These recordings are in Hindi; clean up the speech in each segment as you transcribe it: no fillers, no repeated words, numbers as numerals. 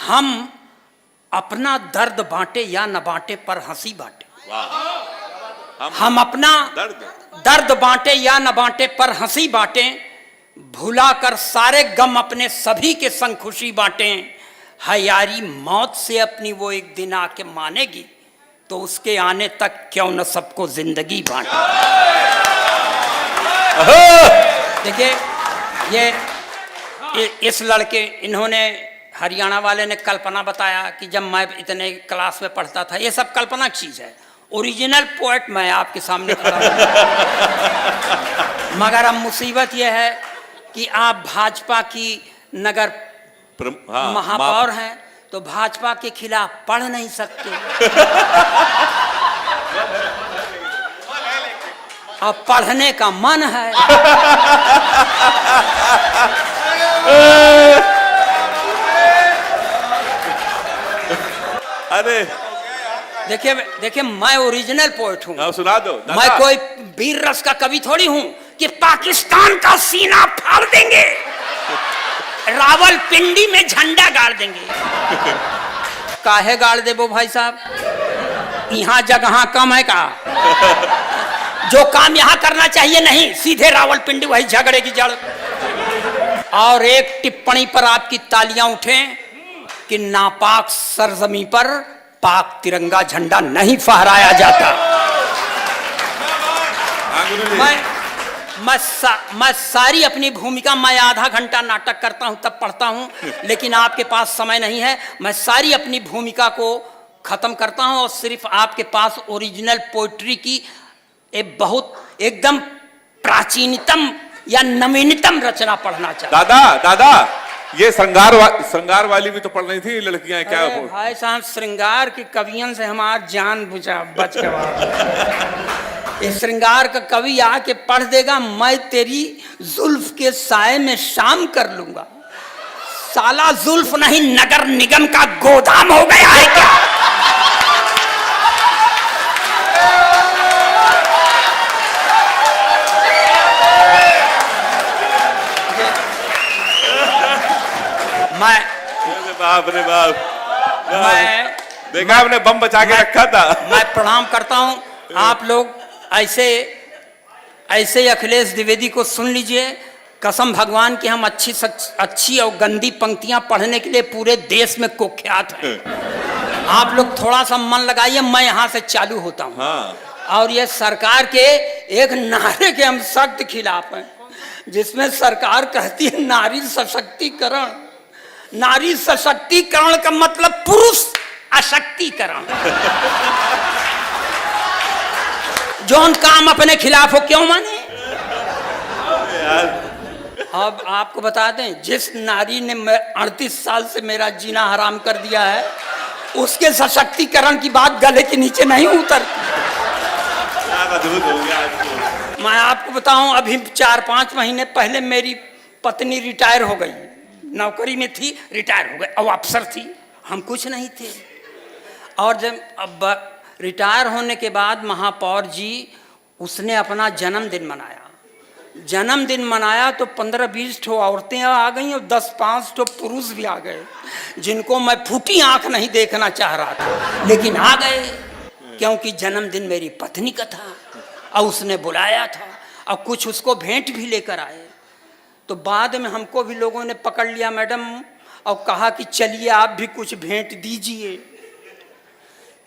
हम अपना दर्द बांटे या न बांटे पर हंसी बांटे। हम अपना दर्द बांटे या न बांटे पर हंसी बांटे, भुलाकर सारे गम अपने सभी के संग खुशी बांटे। है यारी मौत से अपनी वो एक दिन आके मानेगी, तो उसके आने तक क्यों न सबको जिंदगी बांटे। देखिए ये इस लड़के, इन्होंने हरियाणा वाले ने कल्पना बताया कि जब मैं इतने क्लास में पढ़ता था, ये सब कल्पना की चीज है। ओरिजिनल पोएट मैं आपके सामने खड़ा हूं। मगर अब मुसीबत यह है कि आप भाजपा की नगर महापौर हैं, तो भाजपा के खिलाफ पढ़ नहीं सकते। अब पढ़ने का मन है। अरे देखिए मैं ओरिजिनल पोएट हूँ। सुना दो। मैं कोई वीर रस का कवि थोड़ी हूँ कि पाकिस्तान का सीना फाड़ देंगे, रावलपिंडी में झंडा गाड़ देंगे। काहे गाड़ दे वो भाई साहब, यहाँ जगह कम है का? जो काम यहाँ करना चाहिए नहीं, सीधे रावलपिंडी वही झगड़े की जड़। और एक टिप्पणी पर आपकी तालियां उठें कि नापाक सरजमी पर पाक तिरंगा झंडा नहीं फहराया जाता। मैं सारी अपनी भूमिका, मैं आधा घंटा नाटक करता हूं तब पढ़ता हूं, लेकिन आपके पास समय नहीं है। मैं सारी अपनी भूमिका को खत्म करता हूं और सिर्फ आपके पास ओरिजिनल पोइट्री की एक बहुत एकदम प्राचीनतम या नवीनतम रचना पढ़ना चाहता। दादा ये श्रृंगार वाली भी तो पढ़ रही थी लड़कियां, क्या भाई साहब श्रृंगार की कवियन से हमार जान बच गया। इस श्रृंगार का कवि आके पढ़ देगा, मैं तेरी जुल्फ के साए में शाम कर लूंगा। साला जुल्फ नहीं नगर निगम का गोदाम हो गया है क्या? बाप रे बाप, मैं देखा आपने बम बचा के रखा था। मैं प्रणाम करता हूं। आप लोग ऐसे अखिलेश द्विवेदी को सुन लीजिए। कसम भगवान की, हम अच्छी और गंदी पंक्तियां पढ़ने के लिए पूरे देश में कुख्यात हैं। आप लोग थोड़ा सा मन लगाइए, मैं यहां से चालू होता हूं। हाँ। और ये सरकार के एक नारे के हम सख्त खिलाफ हैं, जिसमें सरकार कहती है नारी सशक्तिकरण। नारी सशक्तिकरण का मतलब पुरुष अशक्तिकरण। जौन काम अपने खिलाफ हो क्यों माने? अब आपको बता दें, जिस नारी ने 38 साल से मेरा जीना हराम कर दिया है, उसके सशक्तिकरण की बात गले के नीचे नहीं उतरती। मैं आपको बताऊं, अभी 4-5 महीने पहले मेरी पत्नी रिटायर हो गई। नौकरी में थी, रिटायर हो गई। अब अफसर थी, हम कुछ नहीं थे। और जब अब रिटायर होने के बाद महापौर जी, उसने अपना जन्मदिन मनाया। जन्मदिन मनाया तो 15-20 ठो औरतें आ गई और 10-5 ठो पुरुष भी आ गए, जिनको मैं फूटी आंख नहीं देखना चाह रहा था, लेकिन आ गए क्योंकि जन्मदिन मेरी पत्नी का था और उसने बुलाया था। और कुछ उसको भेंट भी लेकर आए। तो बाद में हमको भी लोगों ने पकड़ लिया मैडम, और कहा कि चलिए आप भी कुछ भेंट दीजिए।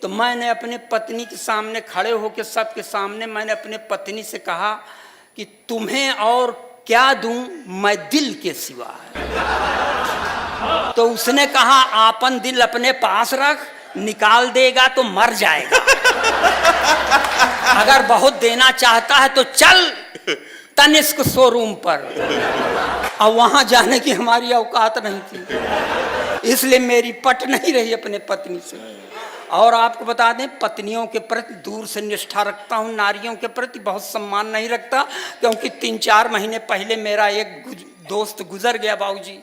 तो मैंने अपने पत्नी के सामने खड़े होकर, सबके सामने मैंने अपने पत्नी से कहा कि तुम्हें और क्या दूं मैं दिल के सिवा। तो उसने कहा आपन दिल अपने पास रख, निकाल देगा तो मर जाएगा। अगर बहुत देना चाहता है तो चल तनिष्क शोरूम पर। अब वहां जाने की हमारी औकात नहीं थी, इसलिए मेरी पट नहीं रही अपने पत्नी से। और आपको बता दें, पत्नियों के प्रति दूर से निष्ठा रखता हूं, नारियों के प्रति बहुत सम्मान नहीं रखता, क्योंकि 3-4 महीने पहले मेरा एक दोस्त गुजर गया बाबूजी।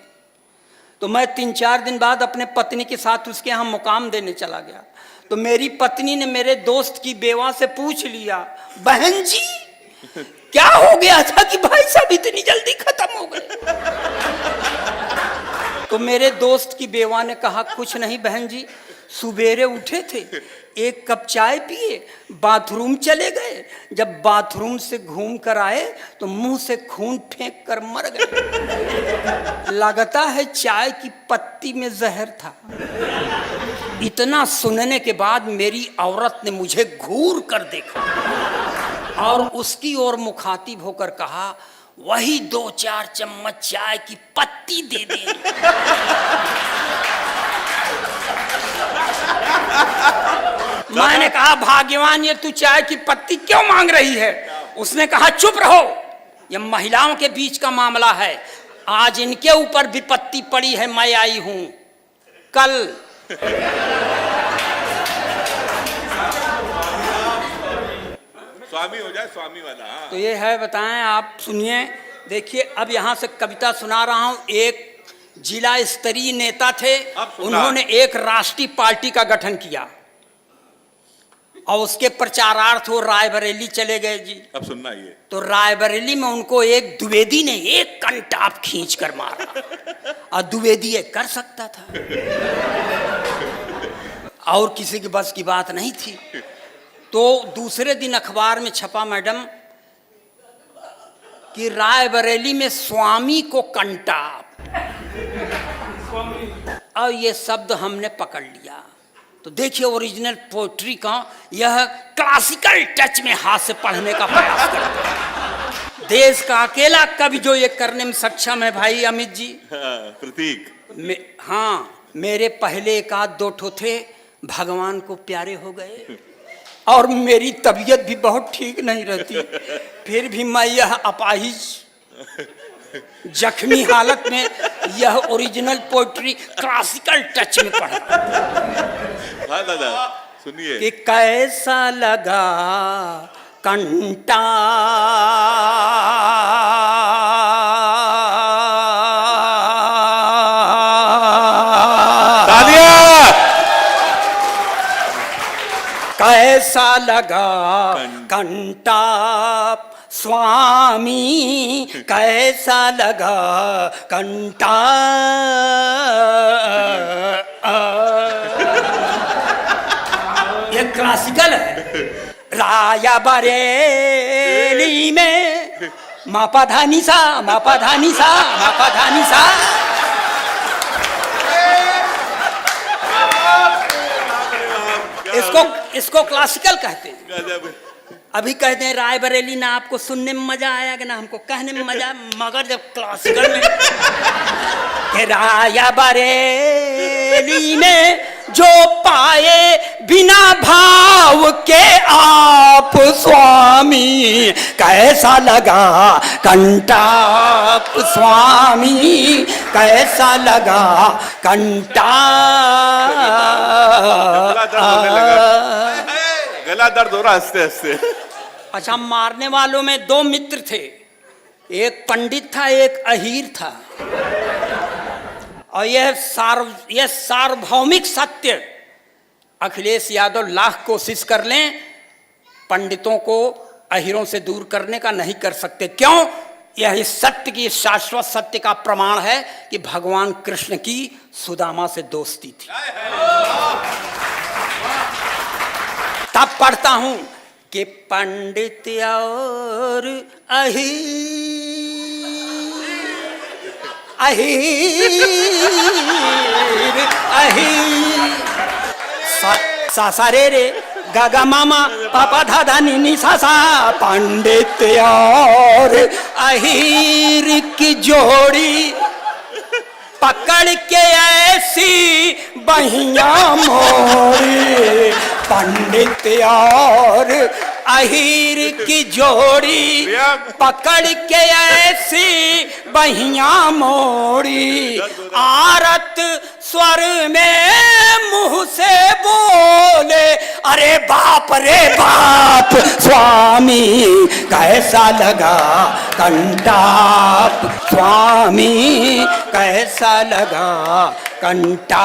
तो मैं 3-4 दिन बाद अपने पत्नी के साथ उसके यहाँ मुकाम देने चला गया। तो मेरी पत्नी ने मेरे दोस्त की बेवा से पूछ लिया, बहन जी क्या हो गया था कि भाई साहब इतनी जल्दी खत्म हो गए? तो मेरे दोस्त की बेवा ने कहा कुछ नहीं बहन जी, सुबेरे उठे थे, एक कप चाय पिए, बाथरूम चले गए, जब बाथरूम से घूम कर आए तो मुंह से खून फेंक कर मर गए। लगता है चाय की पत्ती में जहर था। इतना सुनने के बाद मेरी औरत ने मुझे घूर कर देखा और उसकी ओर मुखातिब होकर कहा, वही 2-4 चम्मच चाय की पत्ती दे दे। मैंने कहा भाग्यवान, ये तू चाय की पत्ती क्यों मांग रही है? उसने कहा चुप रहो, ये महिलाओं के बीच का मामला है, आज इनके ऊपर विपत्ति पड़ी है, मैं आई हूं कल। स्वामी हो जाए, स्वामी वाला। तो ये है, बताएं आप, सुनिए, देखिए अब यहां से कविता सुना रहा हूं। एक जिला स्तरीय नेता थे, उन्होंने एक राष्ट्रीय पार्टी का गठन किया और उसके प्रचारार्थ वो रायबरेली चले गए जी। अब सुनना ये। तो रायबरेली में उनको एक द्विवेदी ने एक कंटाप खींच कर मारा और द्विवेदी ये कर सकता था और किसी की बस की बात नहीं थी। तो दूसरे दिन अखबार में छपा मैडम कि रायबरेली में स्वामी को कंटाप, और ये शब्द हमने पकड़ लिया। तो देखिए ओरिजिनल पोएट्री का यह क्लासिकल टच में हाथ से पढ़ने का प्रयास करता है। देश का अकेला कवि जो ये करने में सक्षम है भाई अमित जी। प्रतीक। हाँ, मेरे पहले 1-2 ठो थे, भगवान को प्यारे हो गए और मेरी तबीयत भी बहुत ठीक नहीं रहती, फिर भी मैं यह अपाहिज जख्मी हालत में यह ओरिजिनल पोएट्री क्लासिकल टच में पढ़ा। हाँ दादा सुनिए कि कैसा लगा कंटा कैसा लगा कंटाप स्वामी, कैसा लगा कंटा। ये क्लासिकल है। राया बरेली में मापा धानी सा, मापा धानी सा, मापा धानी सा। इसको क्लासिकल कहते हैं। अभी कहते हैं रायबरेली ना आपको सुनने में मजा आया कि ना हमको कहने में मजा, मगर जब क्लासिकल में कि राया बरेली में जो पाए बिना भाव के आप स्वामी, कैसा लगा कंटाप स्वामी, कैसा लगा कंटाप। गला दर्द हो रहा हंसते हंसते। अच्छा, मारने वालों में 2 मित्र थे, एक पंडित था, एक अहीर था। और यह सार्वभौमिक सत्य अखिलेश यादव लाख कोशिश कर लें, पंडितों को अहीरों से दूर करने का नहीं कर सकते। क्यों? यह इस सत्य की, शाश्वत सत्य का प्रमाण है कि भगवान कृष्ण की सुदामा से दोस्ती थी। तब पढ़ता हूं कि पंडित और सा रे रे गागा मामा पापा धाधा नी सा सा। पंडित और अहीर की जोड़ी पकड़ के ऐसी बहिया मोरी, पंडित और अहीर की जोड़ी पकड़ के ऐसी बहिया मोड़ी, आरत स्वर में मुंह से बोले, अरे बाप रे बाप स्वामी, कैसा लगा कंटाप स्वामी, कैसा लगा कंटाप।